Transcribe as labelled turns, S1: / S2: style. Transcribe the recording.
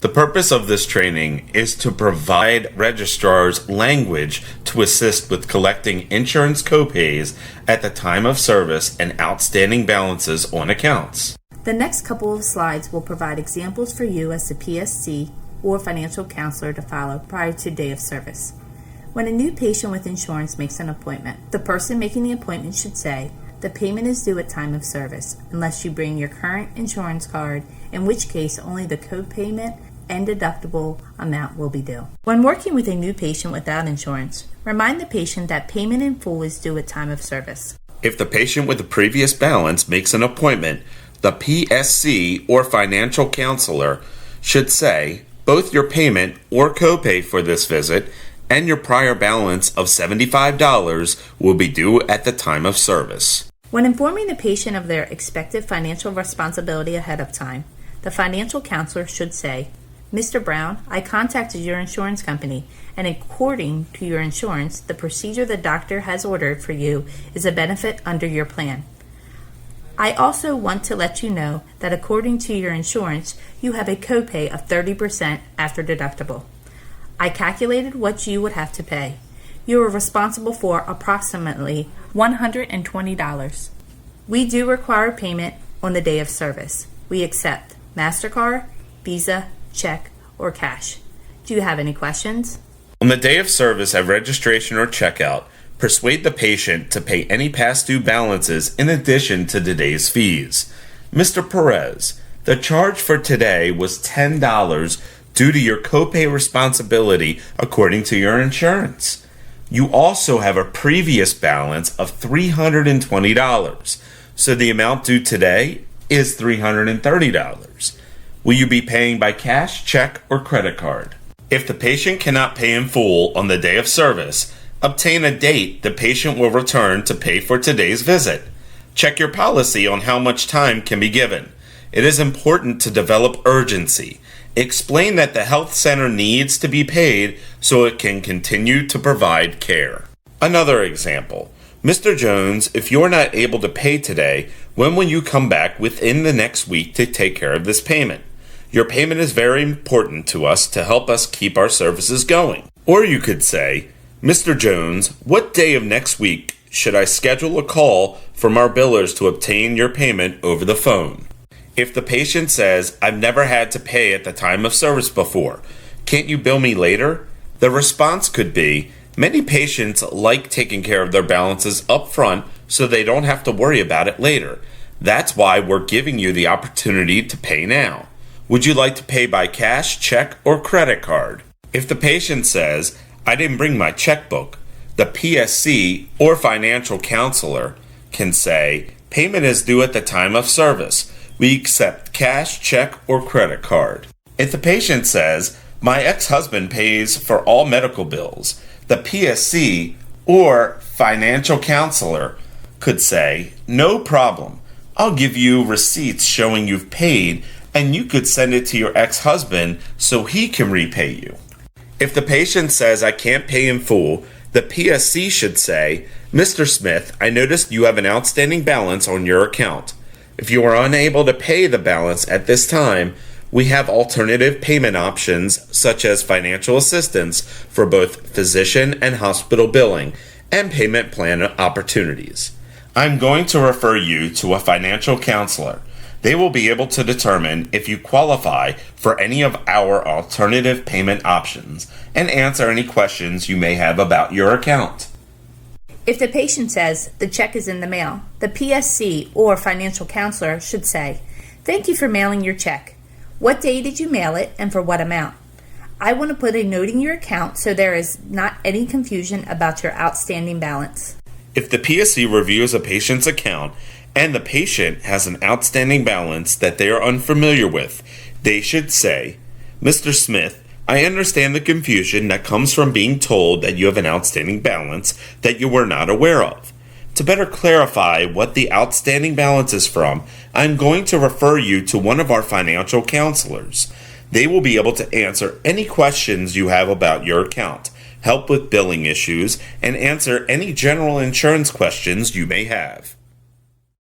S1: The purpose of this training is to provide registrars language to assist with collecting insurance copays at the time of service and outstanding balances on accounts.
S2: The next couple of slides will provide examples for you as the PSC or financial counselor to follow prior to day of service. When a new patient with insurance makes an appointment, the person making the appointment should say, "The payment is due at time of service, unless you bring your current insurance card, in which case only the copayment and deductible amount will be due." When working with a new patient without insurance, remind the patient that payment in full is due at time of service.
S1: If the patient with a previous balance makes an appointment, the PSC or financial counselor should say, "Both your payment or copay for this visit and your prior balance of $75 will be due at the time of service."
S2: When informing the patient of their expected financial responsibility ahead of time, the financial counselor should say, "Mr. Brown, I contacted your insurance company, and according to your insurance, the procedure the doctor has ordered for you is a benefit under your plan. I also want to let you know that according to your insurance, you have a copay of 30% after deductible. I calculated what you would have to pay. You are responsible for approximately $120. We do require payment on the day of service. We accept MasterCard, Visa, check, or cash. Do you have any questions?"
S1: On the day of service at registration or checkout, persuade the patient to pay any past due balances in addition to today's fees. "Mr. Perez, the charge for today was $10 due to your copay responsibility according to your insurance. You also have a previous balance of $320, so the amount due today is $330. Will you be paying by cash, check, or credit card?" If the patient cannot pay in full on the day of service, obtain a date the patient will return to pay for today's visit. Check your policy on how much time can be given. It is important to develop urgency. Explain that the health center needs to be paid so it can continue to provide care. Another example. "Mr. Jones, if you're not able to pay today, when will you come back within the next week to take care of this payment? Your payment is very important to us to help us keep our services going." Or you could say, "Mr. Jones, what day of next week should I schedule a call from our billers to obtain your payment over the phone?" If the patient says, "I've never had to pay at the time of service before, can't you bill me later?" the response could be, "Many patients like taking care of their balances up front so they don't have to worry about it later. That's why we're giving you the opportunity to pay now. Would you like to pay by cash, check, or credit card?" If the patient says, "I didn't bring my checkbook," the PSC or financial counselor can say, "Payment is due at the time of service. We accept cash, check, or credit card." If the patient says, "My ex-husband pays for all medical bills," the PSC or financial counselor could say, "No problem. I'll give you receipts showing you've paid, and you could send it to your ex-husband so he can repay you." If the patient says, "I can't pay in full," the PSC should say, "Mr. Smith, I noticed you have an outstanding balance on your account. If you are unable to pay the balance at this time, we have alternative payment options such as financial assistance for both physician and hospital billing and payment plan opportunities. I'm going to refer you to a financial counselor. They will be able to determine if you qualify for any of our alternative payment options and answer any questions you may have about your account."
S2: If the patient says, "The check is in the mail," the PSC or financial counselor should say, "Thank you for mailing your check. What day did you mail it and for what amount? I want to put a note in your account so there is not any confusion about your outstanding balance."
S1: If the PSC reviews a patient's account and the patient has an outstanding balance that they are unfamiliar with, they should say, "Mr. Smith, I understand the confusion that comes from being told that you have an outstanding balance that you were not aware of. To better clarify what the outstanding balance is from, I'm going to refer you to one of our financial counselors. They will be able to answer any questions you have about your account, help with billing issues, and answer any general insurance questions you may have."